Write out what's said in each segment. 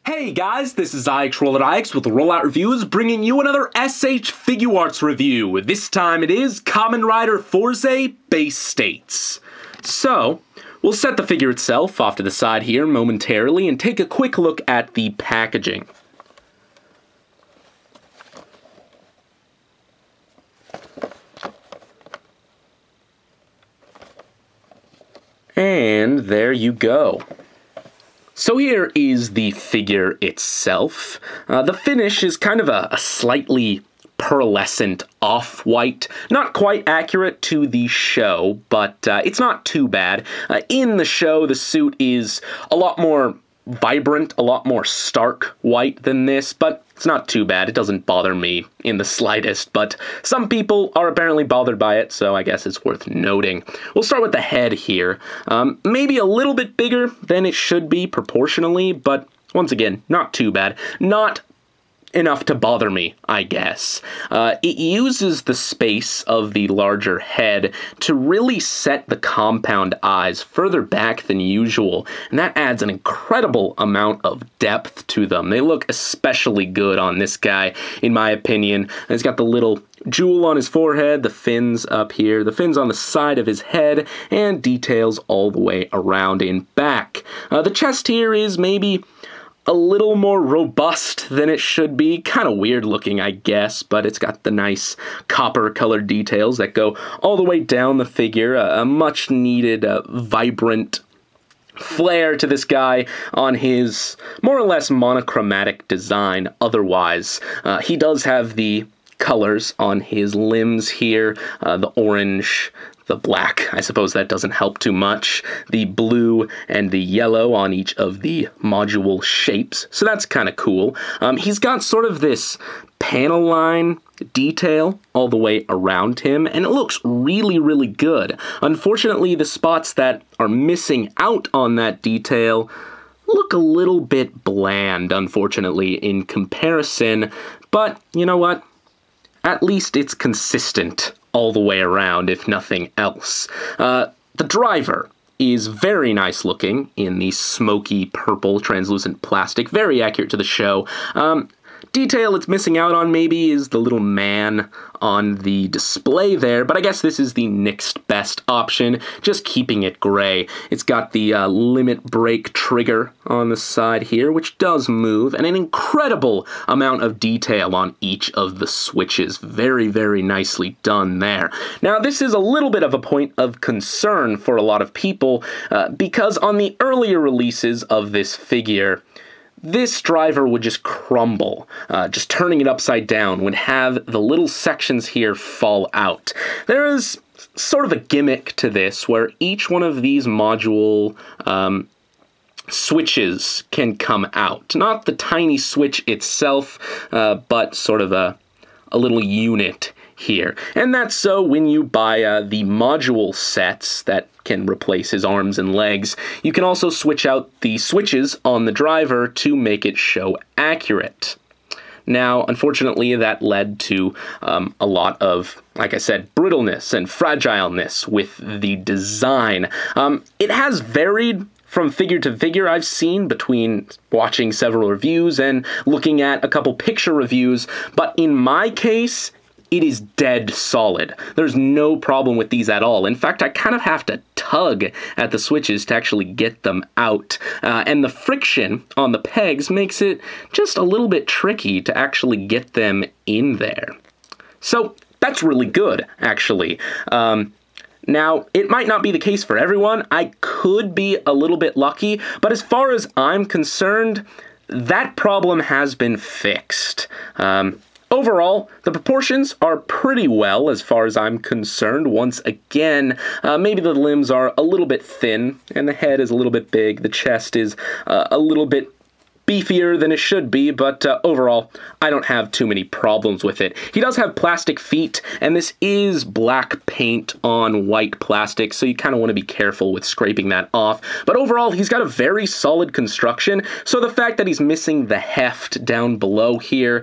Hey guys, this is IX with Rollout Reviews, bringing you another S.H.Figuarts review. This time it is Kamen Rider Fourze Base States. So, we'll set the figure itself off to the side here momentarily and take a quick look at the packaging. And there you go. So here is the figure itself. The finish is kind of a slightly pearlescent off-white, not quite accurate to the show, but it's not too bad. In the show, the suit is a lot more vibrant, a lot more stark white than this, but it's not too bad. It doesn't bother me in the slightest, but some people are apparently bothered by it, so I guess it's worth noting. We'll start with the head here. Maybe a little bit bigger than it should be proportionally, but once again, not too bad. Not enough to bother me, I guess. It uses the space of the larger head to really set the compound eyes further back than usual, and that adds an incredible amount of depth to them. They look especially good on this guy, in my opinion. He's got the little jewel on his forehead, the fins up here, the fins on the side of his head, and details all the way around and back. The chest here is maybe a little more robust than it should be. Kind of weird looking, I guess, but it's got the nice copper-colored details that go all the way down the figure. A much-needed, vibrant flair to this guy on his more or less monochromatic design otherwise. He does have the colors on his limbs here, the orange, the black, I suppose that doesn't help too much, the blue and the yellow on each of the module shapes, so that's kind of cool. He's got sort of this panel line detail all the way around him, and it looks really, really good. Unfortunately, the spots that are missing out on that detail look a little bit bland, unfortunately, in comparison, but you know what? At least it's consistent all the way around, if nothing else. The driver is very nice looking in the smoky purple translucent plastic, very accurate to the show. Detail it's missing out on maybe is the little man on the display there, but I guess this is the next best option, just keeping it gray. It's got the limit break trigger on the side here, which does move, and an incredible amount of detail on each of the switches. Very, very nicely done there. Now, this is a little bit of a point of concern for a lot of people, because on the earlier releases of this figure, this driver would just crumble. Just turning it upside down would have the little sections here fall out. There is sort of a gimmick to this where each one of these module switches can come out. Not the tiny switch itself, but sort of a little unit here. And that's so when you buy the module sets that can replace his arms and legs, you can also switch out the switches on the driver to make it show accurate. Now, unfortunately, that led to a lot of, like I said, brittleness and fragileness with the design. It has varied from figure to figure I've seen between watching several reviews and looking at a couple picture reviews, but in my case, it is dead solid. There's no problem with these at all. In fact, I kind of have to tug at the switches to actually get them out. And the friction on the pegs makes it just a little bit tricky to actually get them in there. So that's really good, actually. Now, it might not be the case for everyone. I could be a little bit lucky, but as far as I'm concerned, that problem has been fixed. Overall, the proportions are pretty well as far as I'm concerned. Once again, maybe the limbs are a little bit thin, and the head is a little bit big. The chest is a little bit beefier than it should be, but overall, I don't have too many problems with it. He does have plastic feet, and this is black paint on white plastic, so you kind of want to be careful with scraping that off. But overall, he's got a very solid construction, so the fact that he's missing the heft down below here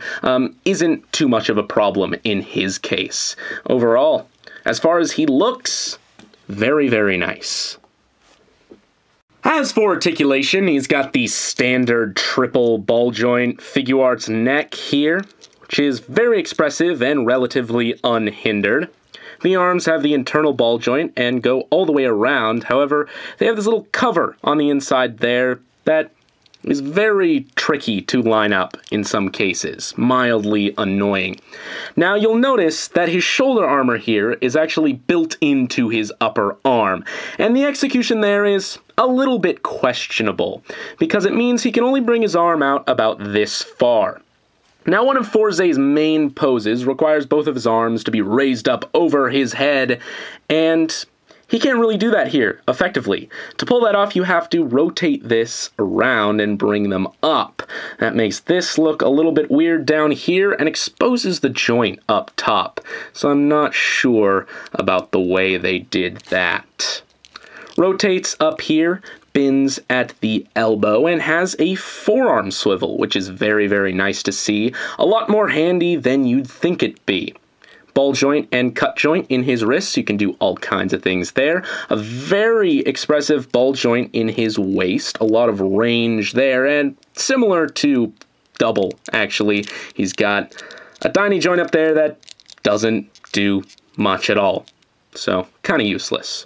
isn't too much of a problem in his case. Overall, as far as he looks, very, very nice. As for articulation, he's got the standard triple ball joint Figuarts neck here, which is very expressive and relatively unhindered. The arms have the internal ball joint and go all the way around. However, they have this little cover on the inside there that is very tricky to line up in some cases, mildly annoying. Now you'll notice that his shoulder armor here is actually built into his upper arm, and the execution there is a little bit questionable, because it means he can only bring his arm out about this far. Now, one of Fourze's main poses requires both of his arms to be raised up over his head, and he can't really do that here effectively. To pull that off, you have to rotate this around and bring them up. That makes this look a little bit weird down here and exposes the joint up top. So I'm not sure about the way they did that. Rotates up here, bends at the elbow, and has a forearm swivel, which is very, very nice to see. A lot more handy than you'd think it'd be. Ball joint and cut joint in his wrists. You can do all kinds of things there. A very expressive ball joint in his waist. A lot of range there, and similar to double, actually. He's got a tiny joint up there that doesn't do much at all. So, kind of useless.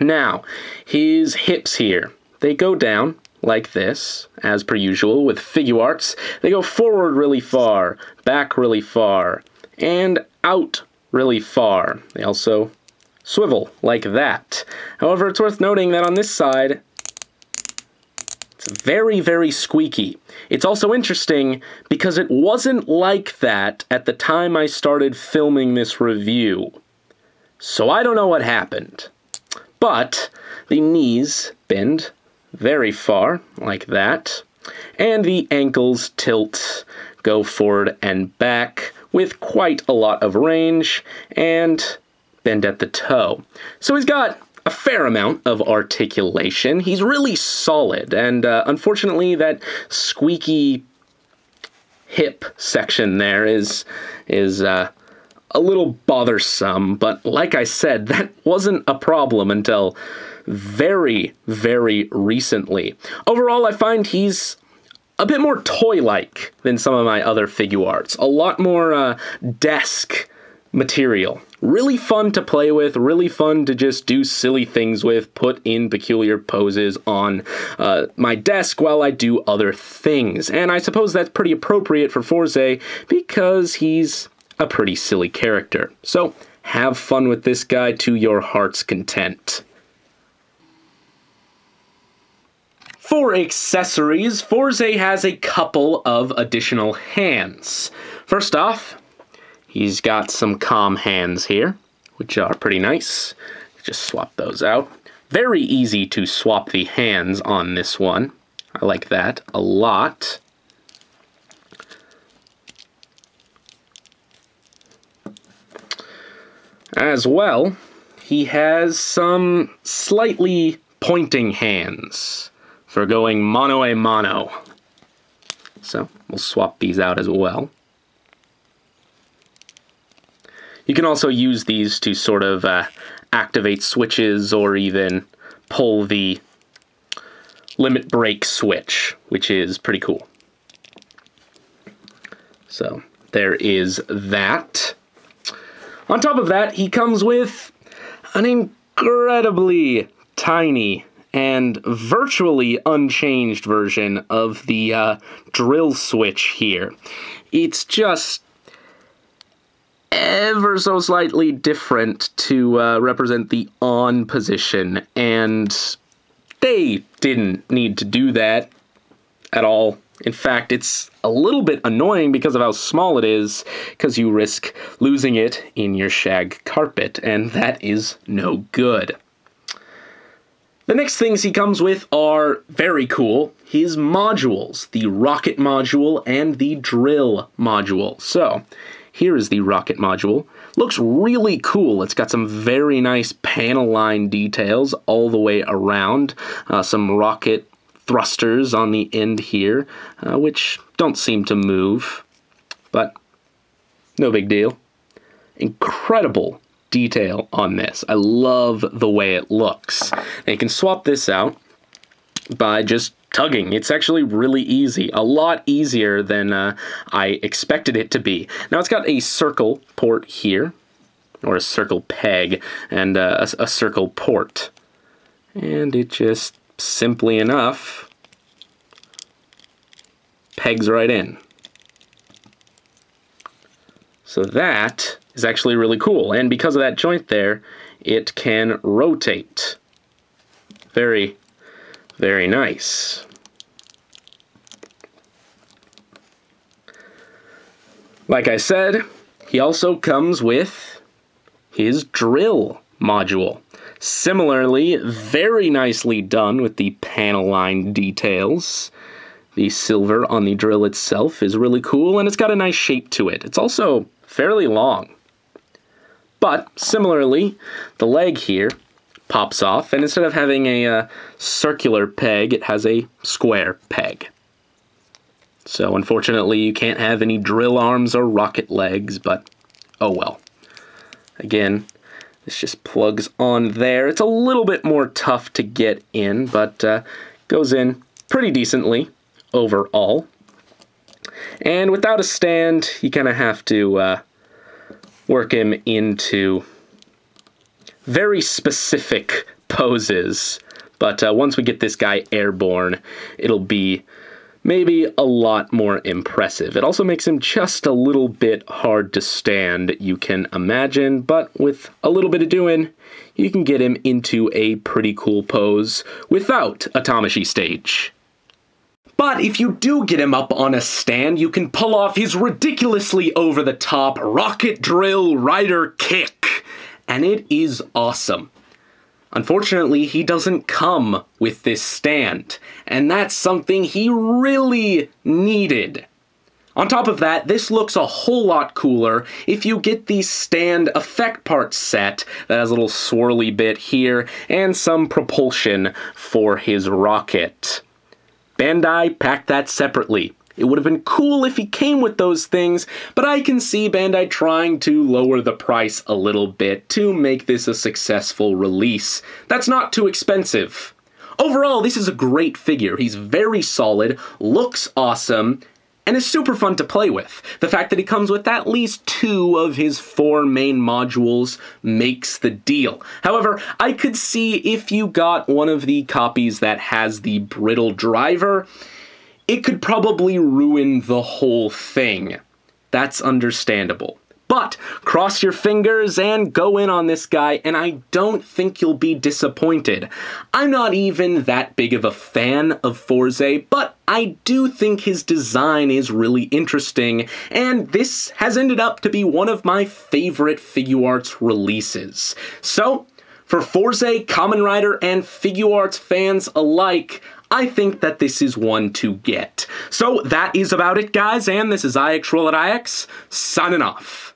Now, his hips here, they go down like this, as per usual with Figuarts. They go forward really far, back really far, and out really far. They also swivel like that. However, it's worth noting that on this side, it's very, very squeaky. It's also interesting because it wasn't like that at the time I started filming this review. So I don't know what happened. But the knees bend very far, like that, and the ankles tilt, go forward and back with quite a lot of range, and bend at the toe. So he's got a fair amount of articulation. He's really solid, and unfortunately that squeaky hip section there is a little bothersome, but like I said, that wasn't a problem until very, very recently. Overall, I find he's a bit more toy-like than some of my other Figuarts. A lot more desk material. Really fun to play with, really fun to just do silly things with, put in peculiar poses on my desk while I do other things. And I suppose that's pretty appropriate for Fourze because he's a pretty silly character. So have fun with this guy to your heart's content. For accessories, Fourze has a couple of additional hands. First off, he's got some calm hands here, which are pretty nice. Just swap those out. Very easy to swap the hands on this one. I like that a lot. As well, he has some slightly pointing hands for going mano a mano. So we'll swap these out as well. You can also use these to sort of activate switches or even pull the limit break switch, which is pretty cool. So there is that. On top of that, he comes with an incredibly tiny and virtually unchanged version of the drill switch here. It's just ever so slightly different to represent the on position, and they didn't need to do that at all. In fact, it's a little bit annoying because of how small it is, because you risk losing it in your shag carpet, and that is no good. The next things he comes with are very cool. His modules, the rocket module and the drill module. So, here is the rocket module. Looks really cool. It's got some very nice panel line details all the way around. Some rocket thrusters on the end here, which don't seem to move, but no big deal. Incredible detail on this. I love the way it looks. Now you can swap this out, by just tugging. It's actually really easy, a lot easier than I expected it to be. Now it's got a circle port here, or a circle peg, and a circle port. And it just, simply enough, pegs right in. So that is actually really cool, and because of that joint there, it can rotate. Very, very nice. Like I said, he also comes with his drill module. Similarly, very nicely done with the panel line details. The silver on the drill itself is really cool, and it's got a nice shape to it. It's also fairly long. But, similarly, the leg here pops off, and instead of having a circular peg, it has a square peg. So, unfortunately, you can't have any drill arms or rocket legs, but oh well. Again, this just plugs on there. It's a little bit more tough to get in, but goes in pretty decently overall. And without a stand, you kind of have to work him into very specific poses. But once we get this guy airborne, it'll be maybe a lot more impressive. It also makes him just a little bit hard to stand, you can imagine, but with a little bit of doing, you can get him into a pretty cool pose without a Tamashii stage. But if you do get him up on a stand, you can pull off his ridiculously over-the-top rocket drill rider kick, and it is awesome. Unfortunately, he doesn't come with this stand, and that's something he really needed. On top of that, this looks a whole lot cooler if you get the stand effect part set that has a little swirly bit here and some propulsion for his rocket. Bandai packed that separately. It would have been cool if he came with those things, but I can see Bandai trying to lower the price a little bit to make this a successful release. That's not too expensive. Overall, this is a great figure. He's very solid, looks awesome, and is super fun to play with. The fact that he comes with at least 2 of his 4 main modules makes the deal. However, I could see if you got one of the copies that has the brittle driver, it could probably ruin the whole thing. That's understandable. But cross your fingers and go in on this guy, and I don't think you'll be disappointed. I'm not even that big of a fan of Fourze, but I do think his design is really interesting, and this has ended up to be one of my favorite Figuarts releases. So, for Fourze, Kamen Rider, and Figuarts fans alike, I think that this is one to get. So that is about it, guys, and this is IXRoll at IX, signing off.